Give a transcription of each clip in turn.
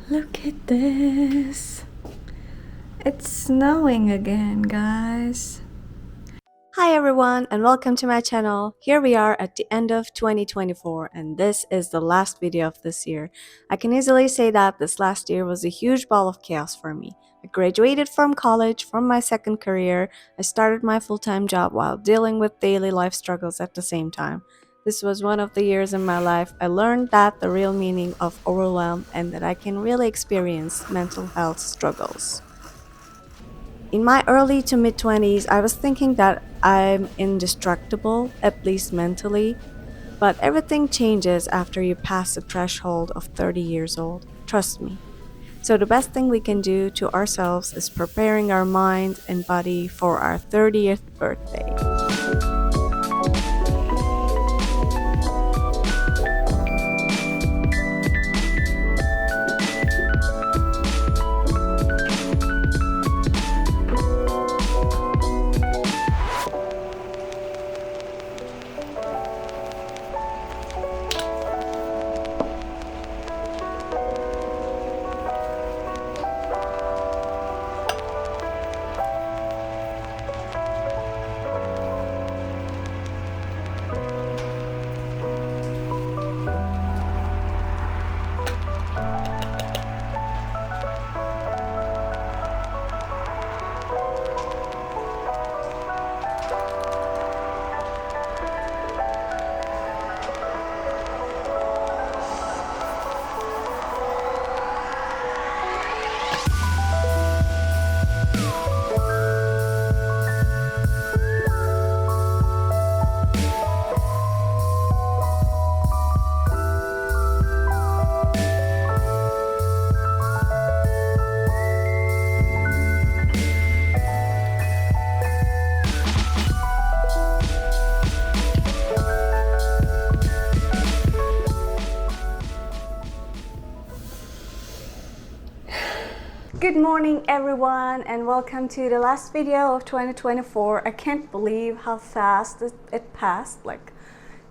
Look at this. It's snowing again, guys. Hi everyone and welcome to my channel. Here we are at the end of 2024 and this is the last video of this year. I can easily say that this last year was a huge ball of chaos for me. I graduated from college, from my second career. I started my full-time job while dealing with daily life struggles at the same time. This was one of the years in my life I learned that the real meaning of overwhelm and that I can really experience mental health struggles. In my early to mid 20s, I was thinking that I'm indestructible, at least mentally, but everything changes after you pass the threshold of 30 years old. Trust me. So, the best thing we can do to ourselves is preparing our mind and body for our 30th birthday. Good morning everyone and welcome to the last video of 2024. I can't believe how fast it passed, like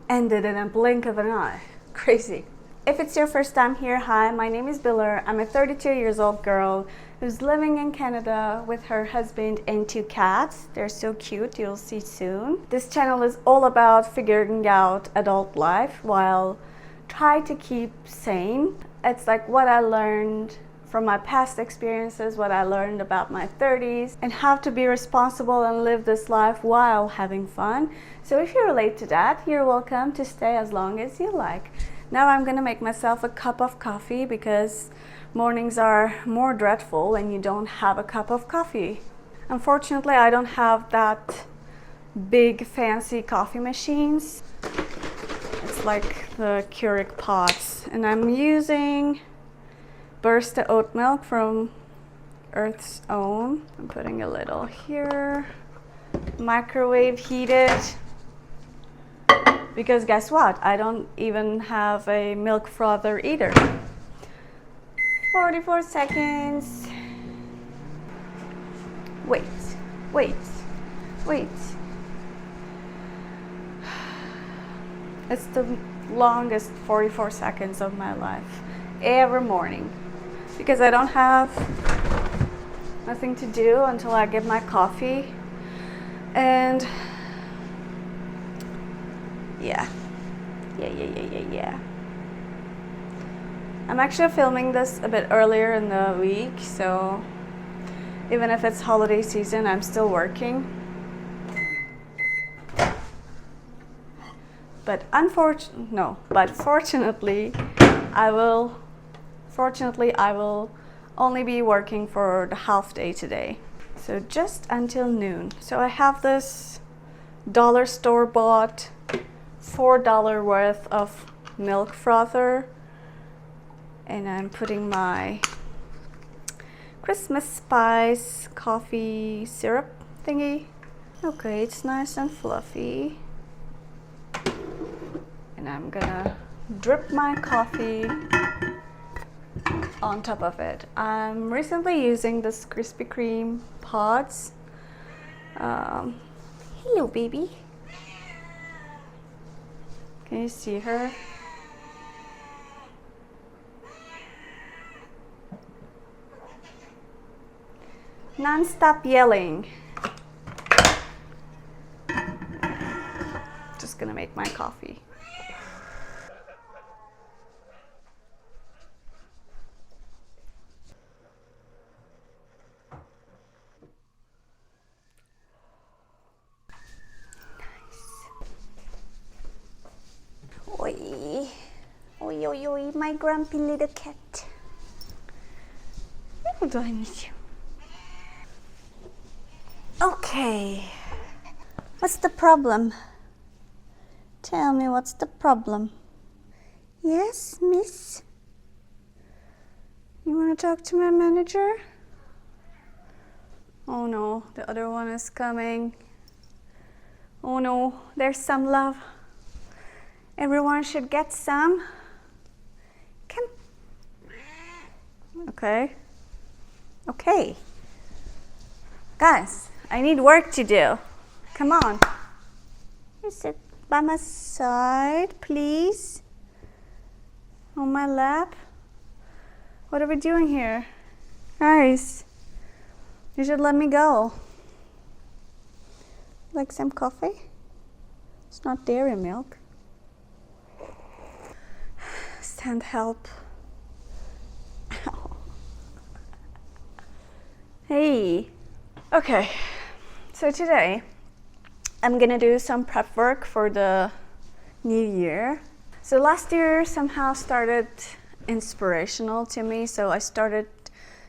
ended in a blink of an eye. Crazy. If it's your first time here, hi, my name is Biller. I'm a 32 years old girl who's living in Canada with her husband and 2 cats. They're so cute, you'll see soon. This channel is all about figuring out adult life while trying to keep sane. It's like what I learned from my past experiences, what I learned about my 30s, and how to be responsible and live this life while having fun. So if you relate to that, you're welcome to stay as long as you like. Now I'm gonna make myself a cup of coffee because mornings are more dreadful when you don't have a cup of coffee. Unfortunately, I don't have that big fancy coffee machines. It's like the Keurig pots, and I'm using Barista oat milk from Earth's Own. I'm putting a little here. Microwave heated. Because guess what? I don't even have a milk frother either. 44 seconds. Wait. It's the longest 44 seconds of my life. Every morning. Because I don't have nothing to do until I get my coffee. And yeah. I'm actually filming this a bit earlier in the week, so even if it's holiday season, I'm still working. But fortunately, I will only be working for the half day today. So just until noon. So I have this dollar store bought $4 worth of milk frother. And I'm putting my Christmas spice coffee syrup thingy. Okay, it's nice and fluffy. And I'm gonna drip my coffee on top of it. I'm recently using this Krispy Kreme pods. Hello, baby. Can you see her? Non-stop yelling. Just gonna make my coffee. Oi, oi, oi, oi, my grumpy little cat. Oh, do I miss you? Okay. What's the problem? Tell me, what's the problem? Yes, miss? You want to talk to my manager? Oh no, the other one is coming. Oh no, there's some love. Everyone should get some. Come. Okay. Okay. Guys, I need work to do. Come on. You sit by my side, please. On my lap. What are we doing here? Guys, you should let me go. Like some coffee? It's not dairy milk. Send help. Hey. Okay, so today I'm gonna do some prep work for the new year. So last year somehow started inspirational to me, so I started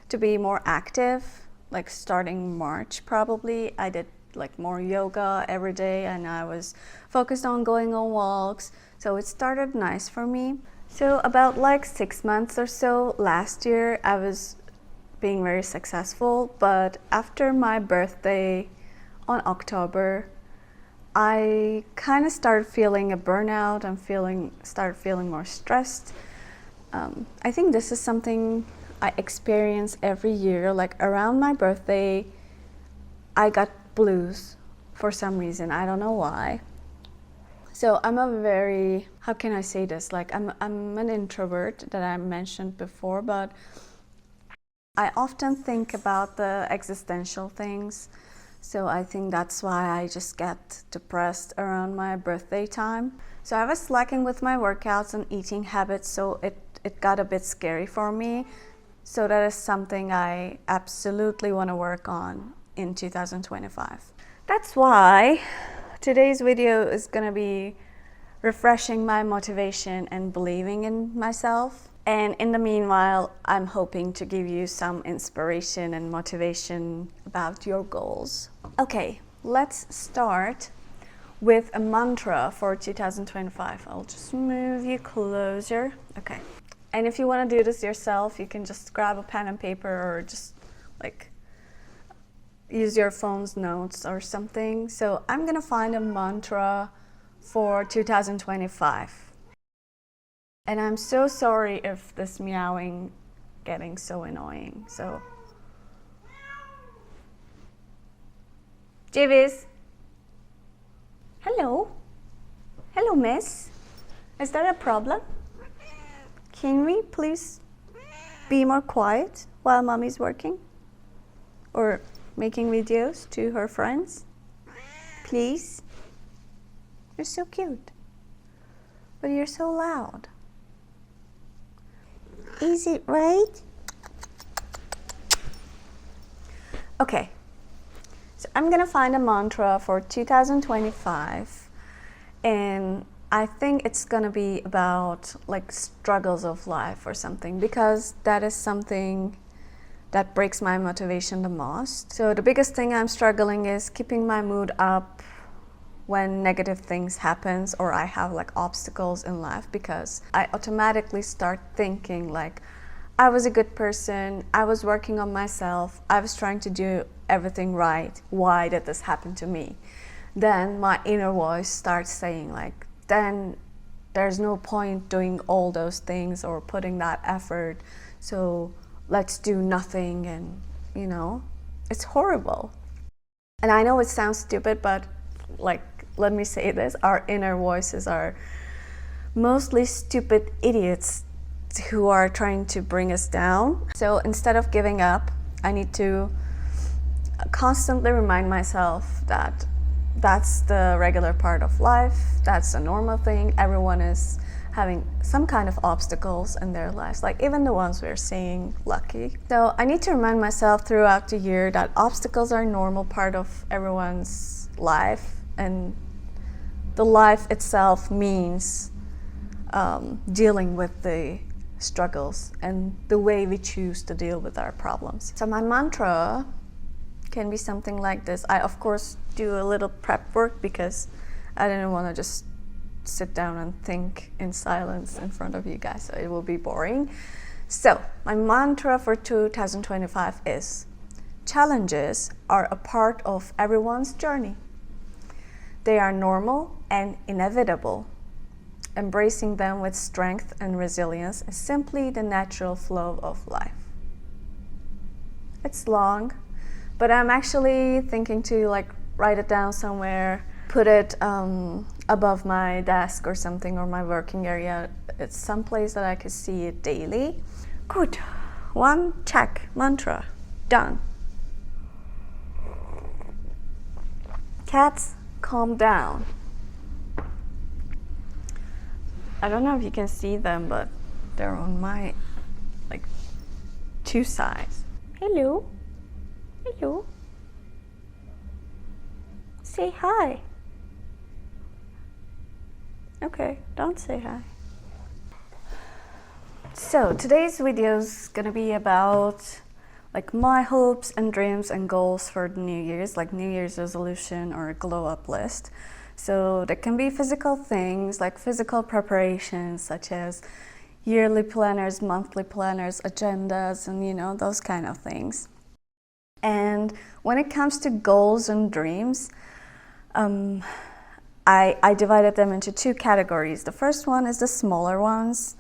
to be more active, like starting March probably. I did like more yoga every day and I was focused on going on walks, so it started nice for me. So about like 6 months or so last year I was being very successful, but after my birthday on October I kind of started feeling a burnout and started feeling more stressed. I think this is something I experience every year. Like around my birthday I got blues for some reason, I don't know why. So I'm a very, how can I say this, like I'm an introvert that I mentioned before, but I often think about the existential things, so I think that's why I just get depressed around my birthday time. So I was slacking with my workouts and eating habits, so it got a bit scary for me. So that is something I absolutely want to work on in 2025. That's why today's video is going to be refreshing my motivation and believing in myself. And in the meanwhile, I'm hoping to give you some inspiration and motivation about your goals. Okay, let's start with a mantra for 2025. I'll just move you closer. Okay. And if you want to do this yourself, you can just grab a pen and paper or just like use your phone's notes or something. So I'm gonna find a mantra for 2025. And I'm so sorry if this meowing getting so annoying. So, Javis. Hello. Hello, miss. Is there a problem? Can we please be more quiet while mommy's working? Or making videos to her friends? Please? You're so cute. But you're so loud. Is it right? Okay, so I'm gonna find a mantra for 2025, and I think it's gonna be about like struggles of life or something, because that is something that breaks my motivation the most. So the biggest thing I'm struggling is keeping my mood up when negative things happens or I have like obstacles in life, because I automatically start thinking like I was a good person, I was working on myself, I was trying to do everything right, why did this happen to me? Then my inner voice starts saying like, then there's no point doing all those things or putting that effort, so let's do nothing. And you know, it's horrible. And I know it sounds stupid, but like, let me say this, our inner voices are mostly stupid idiots who are trying to bring us down. So instead of giving up, I need to constantly remind myself that that's the regular part of life, that's a normal thing. Everyone is having some kind of obstacles in their lives, like even the ones we're seeing lucky. So I need to remind myself throughout the year that obstacles are a normal part of everyone's life, and the life itself means dealing with the struggles and the way we choose to deal with our problems. So my mantra can be something like this. I of course do a little prep work because I didn't want to just sit down and think in silence in front of you guys, so it will be boring. So my mantra for 2025 is: challenges are a part of everyone's journey. They are normal and inevitable. Embracing them with strength and resilience is simply the natural flow of life. It's long, but I'm actually thinking to like write it down somewhere, put it above my desk or something, or my working area. It's someplace that I could see it daily. Good. One check. Mantra. Done. Cats, calm down. I don't know if you can see them, but they're on my like two sides. Hello. Hello. Say hi. Okay, don't say hi. So today's video is gonna be about like my hopes and dreams and goals for the New Year's, like New Year's resolution or a glow up list. So there can be physical things like physical preparations such as yearly planners, monthly planners, agendas, and you know, those kind of things. And when it comes to goals and dreams, I divided them into two categories. The first one is the smaller ones,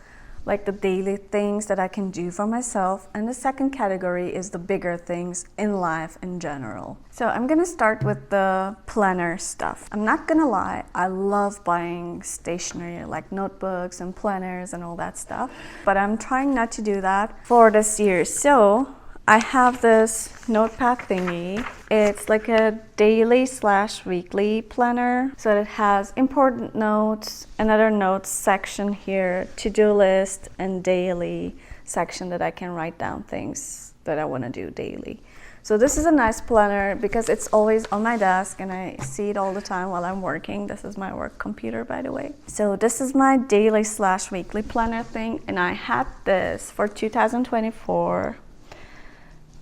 like the daily things that I can do for myself, and the second category is the bigger things in life in general. So I'm gonna start with the planner stuff. I'm not gonna lie, I love buying stationery like notebooks and planners and all that stuff, but I'm trying not to do that for this year. So I have this notepad thingy. It's like a daily/weekly planner. So it has important notes, another notes section here, to-do list, and daily section that I can write down things that I want to do daily. So this is a nice planner because it's always on my desk and I see it all the time while I'm working. This is my work computer, by the way. So this is my daily/weekly planner thing, and I had this for 2024.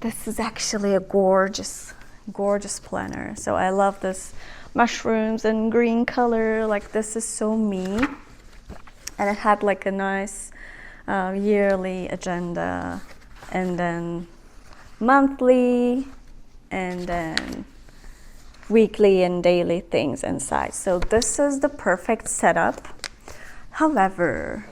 This is actually a gorgeous planner. So I love this mushrooms and green color. Like, this is so me. And it had like a nice yearly agenda, and then monthly, and then weekly and daily things inside. So this is the perfect setup. However,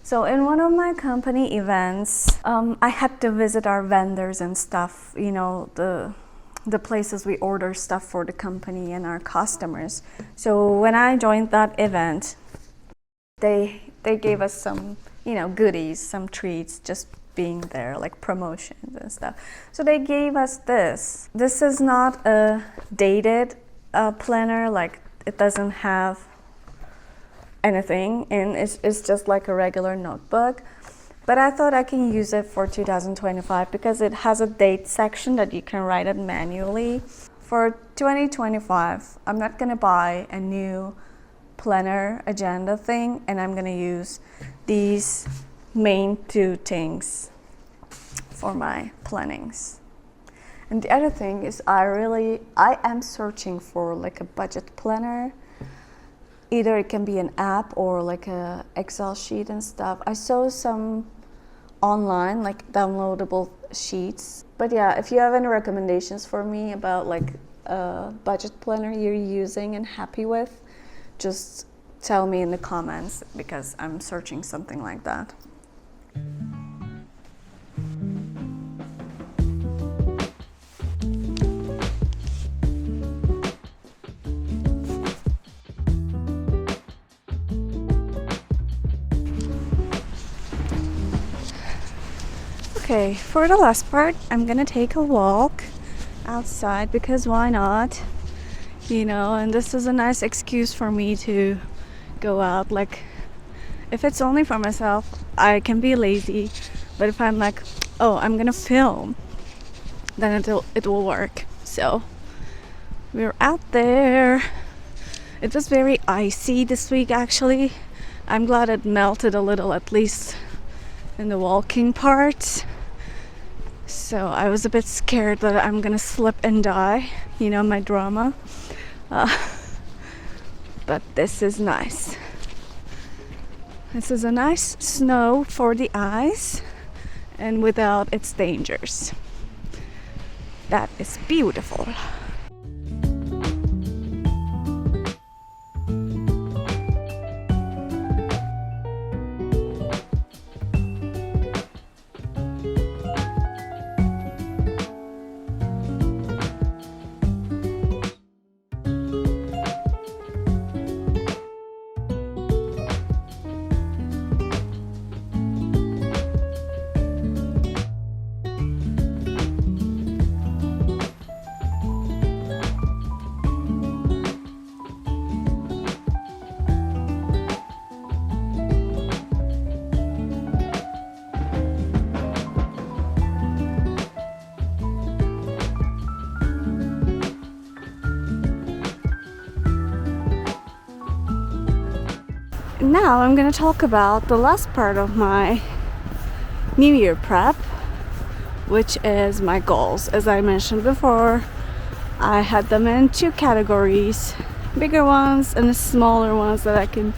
so in one of my company events, I had to visit our vendors and stuff, you know, the places we order stuff for the company and our customers. So when I joined that event, they gave us some, you know, goodies, some treats, just being there, like promotions and stuff. So they gave us this. This is not a dated planner, like it doesn't have anything, and it's just like a regular notebook. But I thought I can use it for 2025 because it has a date section that you can write it manually. For 2025, I'm not gonna buy a new planner agenda thing, and I'm gonna use these main two things for my plannings. And the other thing is I am searching for like a budget planner. Either it can be an app or like a Excel sheet and stuff. I saw some online like downloadable sheets. But yeah, if you have any recommendations for me about like a budget planner you're using and happy with, just tell me in the comments because I'm searching something like that. Okay, for the last part, I'm gonna take a walk outside because why not? And this is a nice excuse for me to go out. Like, if it's only for myself, I can be lazy, but if I'm like, oh, I'm gonna film, then it will work. So we're out there. It was very icy this week, actually. I'm glad it melted a little, at least in the walking part. So I was a bit scared that I'm gonna slip and die, my drama. But this is nice. This is a nice snow for the eyes and without its dangers. That is beautiful. Now I'm gonna talk about the last part of my New Year prep, which is my goals. As I mentioned before, I had them in two categories, bigger ones and the smaller ones that I can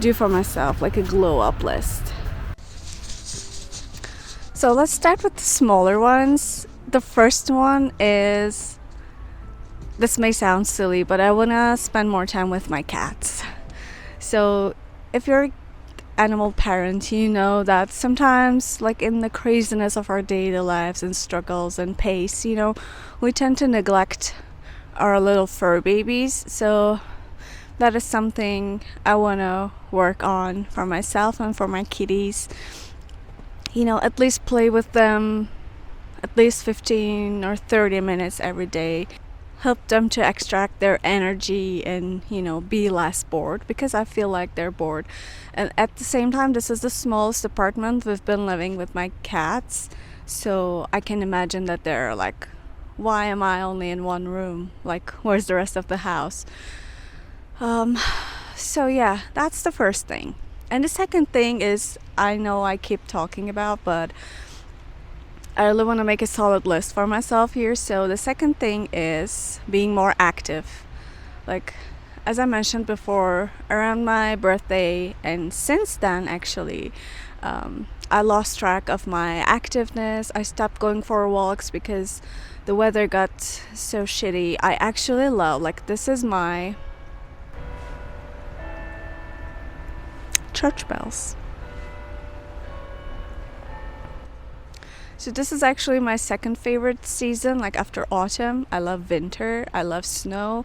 do for myself, like a glow up list. So let's start with the smaller ones. The first one is, this may sound silly, but I wanna spend more time with my cats. So if you're an animal parent, you know that sometimes, like in the craziness of our daily lives and struggles and pace, we tend to neglect our little fur babies. So that is something I want to work on for myself and for my kitties. At least play with them at least 15 or 30 minutes every day. Help them to extract their energy and be less bored, because I feel like they're bored. And at the same time, this is the smallest apartment we've been living with my cats, so I can imagine that they're like, why am I only in one room? Like, where's the rest of the house? So yeah, that's the first thing. And the second thing is, I know I keep talking about, but I really want to make a solid list for myself here. So the second thing is being more active. Like, as I mentioned before, around my birthday and since then, actually, I lost track of my activeness. I stopped going for walks because the weather got so shitty. I actually love, like, this is my church bells. So this is actually my second favorite season, like after autumn. I love winter, I love snow,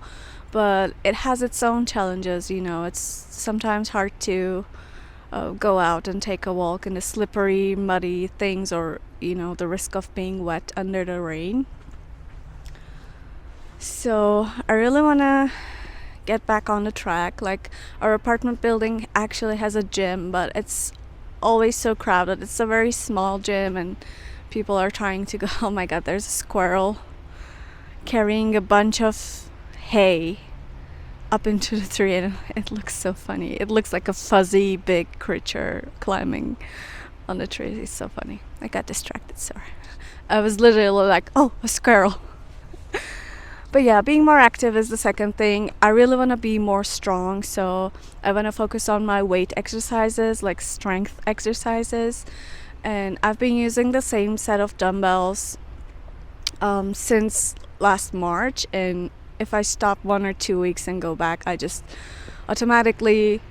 but it has its own challenges. It's sometimes hard to go out and take a walk in the slippery, muddy things, or the risk of being wet under the rain. So I really want to get back on the track. Like, our apartment building actually has a gym, but it's always so crowded. It's a very small gym and people are trying to go. Oh my god, there's a squirrel carrying a bunch of hay up into the tree, and it looks so funny. It looks like a fuzzy big creature climbing on the tree. It's so funny. I got distracted, sorry. I was literally like, oh, a squirrel. But yeah, being more active is the second thing. I really want to be more strong, so I want to focus on my weight exercises, like strength exercises. And I've been using the same set of dumbbells since last March, and if I stop 1 or 2 weeks and go back, I just automatically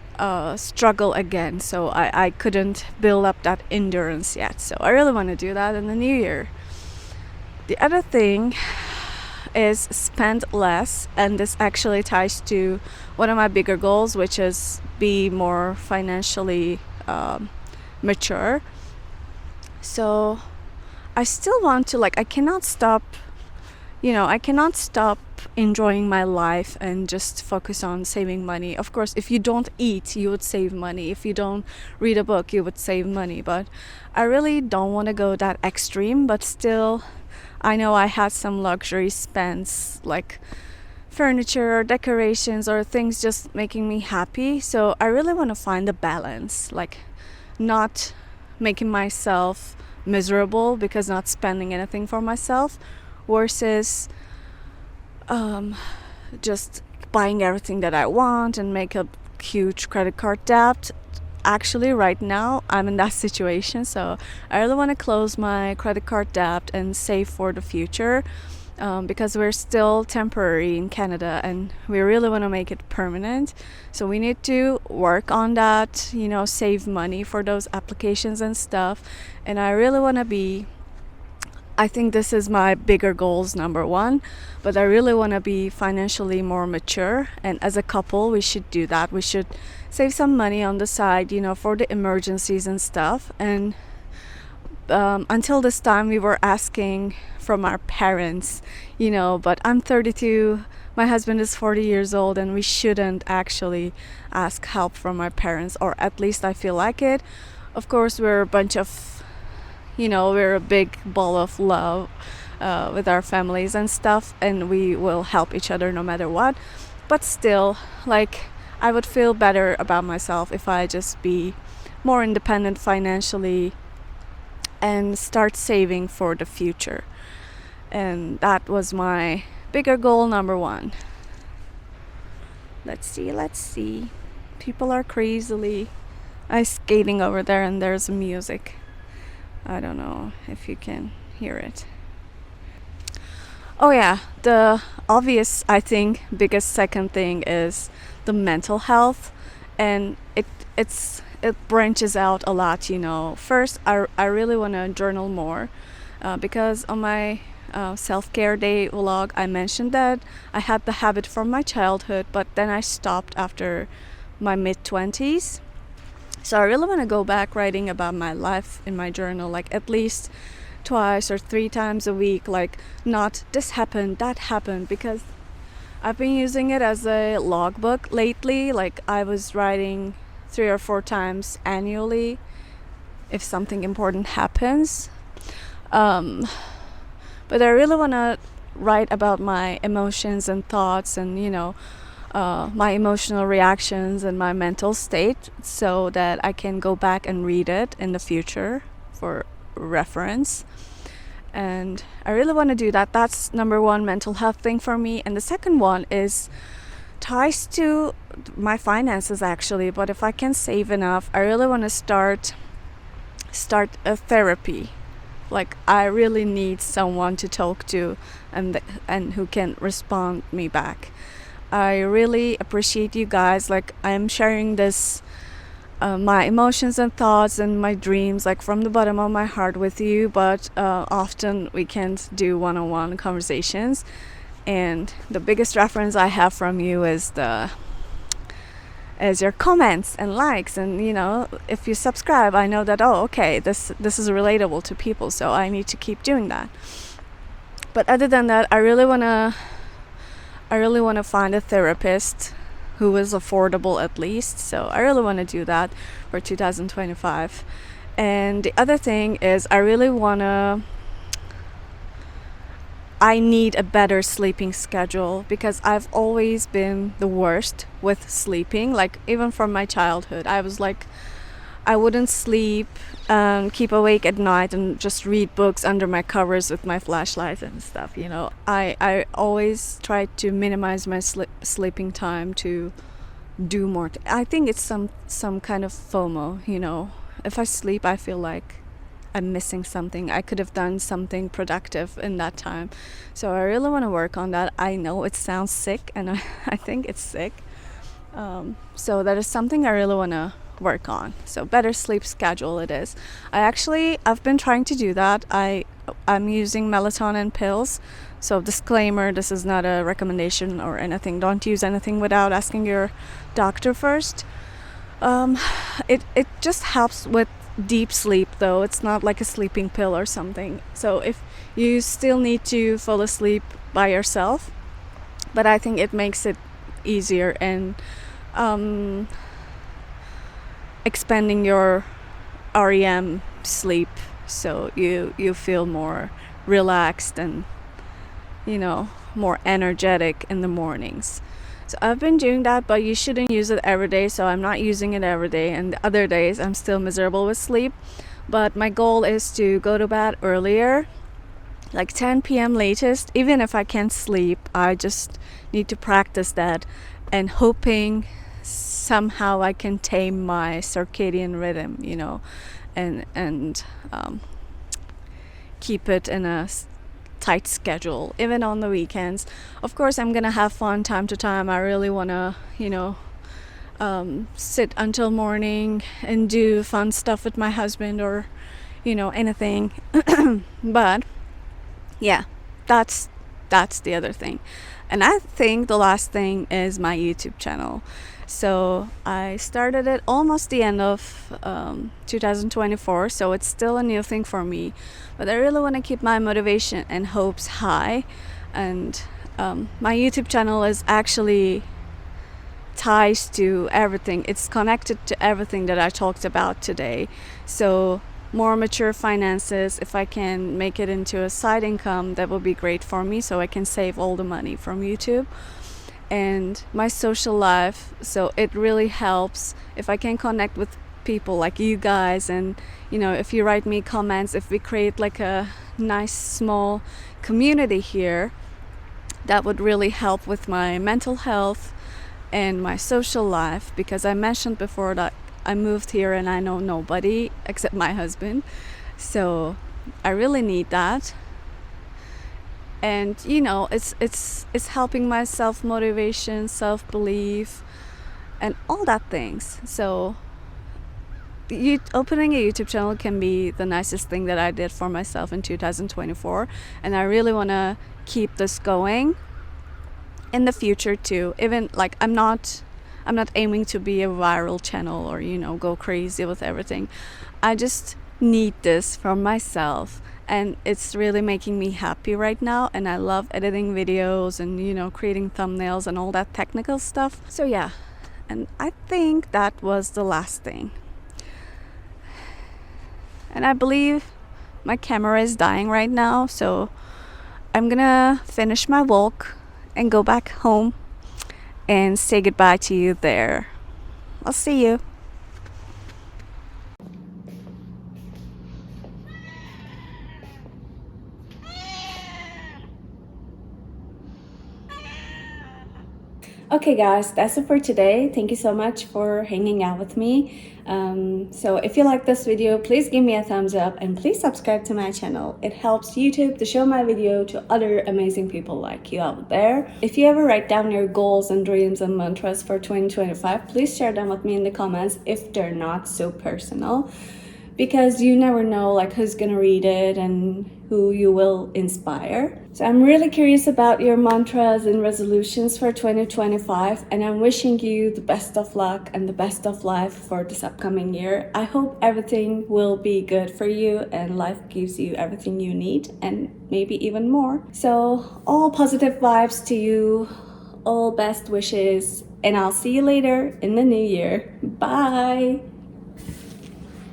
struggle again. So I couldn't build up that endurance yet. So I really want to do that in the new year. The other thing is spend less, and this actually ties to one of my bigger goals, which is be more financially mature. So I still want to, like, I cannot stop I cannot stop enjoying my life and just focus on saving money. Of course, if you don't eat, you would save money. If you don't read a book, you would save money. But I really don't want to go that extreme. But still, I know I had some luxury spends, like furniture or decorations or things just making me happy. So I really want to find a balance, like not making myself miserable because not spending anything for myself, versus just buying everything that I want and make a huge credit card debt. Actually, right now I'm in that situation, so I really want to close my credit card debt and save for the future, because we're still temporary in Canada and we really want to make it permanent. So we need to work on that, save money for those applications and stuff. And I really want to I think this is my bigger goals, number one, but I really want to be financially more mature. And as a couple, we should do that. We should save some money on the side, for the emergencies and stuff. And until this time, we were asking from our parents, but I'm 32, my husband is 40 years old, and we shouldn't actually ask help from our parents, or at least I feel like it. Of course, we're a bunch of we're a big ball of love with our families and stuff, and we will help each other no matter what. But still, I would feel better about myself if I just be more independent financially and start saving for the future. And that was my bigger goal, number one. Let's see. People are crazily skating over there, and there's music. I don't know if you can hear it. Oh yeah, the obvious, I think, biggest second thing is the mental health, and it branches out a lot. First, I really want to journal more, because on my self-care day vlog I mentioned that I had the habit from my childhood, but then I stopped after my mid-20s. So I really want to go back writing about my life in my journal, at least twice or 3 times a week, not this happened, that happened, because I've been using it as a logbook lately. I was writing 3 or 4 times annually if something important happens. But I really want to write about my emotions and thoughts and, my emotional reactions and my mental state, so that I can go back and read it in the future for reference. And I really want to do that. That's number one mental health thing for me. And the second one is ties to my finances, actually. But if I can save enough, I really want to start a therapy. I really need someone to talk to and who can respond me back. I really appreciate you guys. I'm sharing this, my emotions and thoughts and my dreams, from the bottom of my heart with you. But often we can't do one-on-one conversations. And the biggest reference I have from you is your comments and likes. And if you subscribe, I know that, okay, this is relatable to people, so I need to keep doing that. But other than that, I really want to find a therapist who is affordable, at least. So I really want to do that for 2025. And the other thing is I need a better sleeping schedule, because I've always been the worst with sleeping. Even from my childhood, I was I wouldn't sleep, keep awake at night and just read books under my covers with my flashlight and stuff. I always try to minimize my sleeping time to do more. I think it's some kind of FOMO. If I sleep, I feel like I'm missing something. I could have done something productive in that time. So I really want to work on that. I know it sounds sick, and I think it's sick. So that is something I really want to work on. So better sleep schedule it is. I've been trying to do that. I'm using melatonin pills. So disclaimer, this is not a recommendation or anything. Don't use anything without asking your doctor first. It just helps with deep sleep though. It's not like a sleeping pill or something. So if you still need to fall asleep by yourself, but I think it makes it easier and expanding your REM sleep, so you feel more relaxed and more energetic in the mornings. So I've been doing that, but you shouldn't use it every day, so I'm not using it every day, and the other days I'm still miserable with sleep. But my goal is to go to bed earlier, like 10 p.m. latest. Even if I can't sleep, I just need to practice that, and hoping somehow I can tame my circadian rhythm, and keep it in a tight schedule, even on the weekends. Of course, I'm gonna have fun time to time. I really wanna, sit until morning and do fun stuff with my husband or, anything. But yeah, that's the other thing. And I think the last thing is my YouTube channel. So I started it almost the end of 2024, so it's still a new thing for me. But I really want to keep my motivation and hopes high. And my YouTube channel is actually ties to everything. It's connected to everything that I talked about today. So more mature finances, if I can make it into a side income, that would be great for me, so I can save all the money from YouTube. And my social life, so it really helps if I can connect with people like you guys, and if you write me comments, if we create like a nice small community here, that would really help with my mental health and my social life, because I mentioned before that I moved here and I know nobody except my husband, so I really need that. And it's helping my self-motivation, self-belief, and all that things. So opening a YouTube channel can be the nicest thing that I did for myself in 2024, and I really want to keep this going in the future too. Even like I'm not aiming to be a viral channel or go crazy with everything. I just need this for myself, and it's really making me happy right now, and I love editing videos and creating thumbnails and all that technical stuff. So yeah, and I think that was the last thing. And I believe my camera is dying right now, so I'm gonna finish my walk and go back home and say goodbye to you there. I'll see you. Okay guys, that's it for today. Thank you so much for hanging out with me. So if you like this video, please give me a thumbs up and please subscribe to my channel. It helps YouTube to show my video to other amazing people like you out there. If you ever write down your goals and dreams and mantras for 2025, please share them with me in the comments if they're not so personal, because you never know like who's gonna read it and who you will inspire. So I'm really curious about your mantras and resolutions for 2025, and I'm wishing you the best of luck and the best of life for this upcoming year. I hope everything will be good for you and life gives you everything you need and maybe even more. So all positive vibes to you, all best wishes, and I'll see you later in the new year. Bye!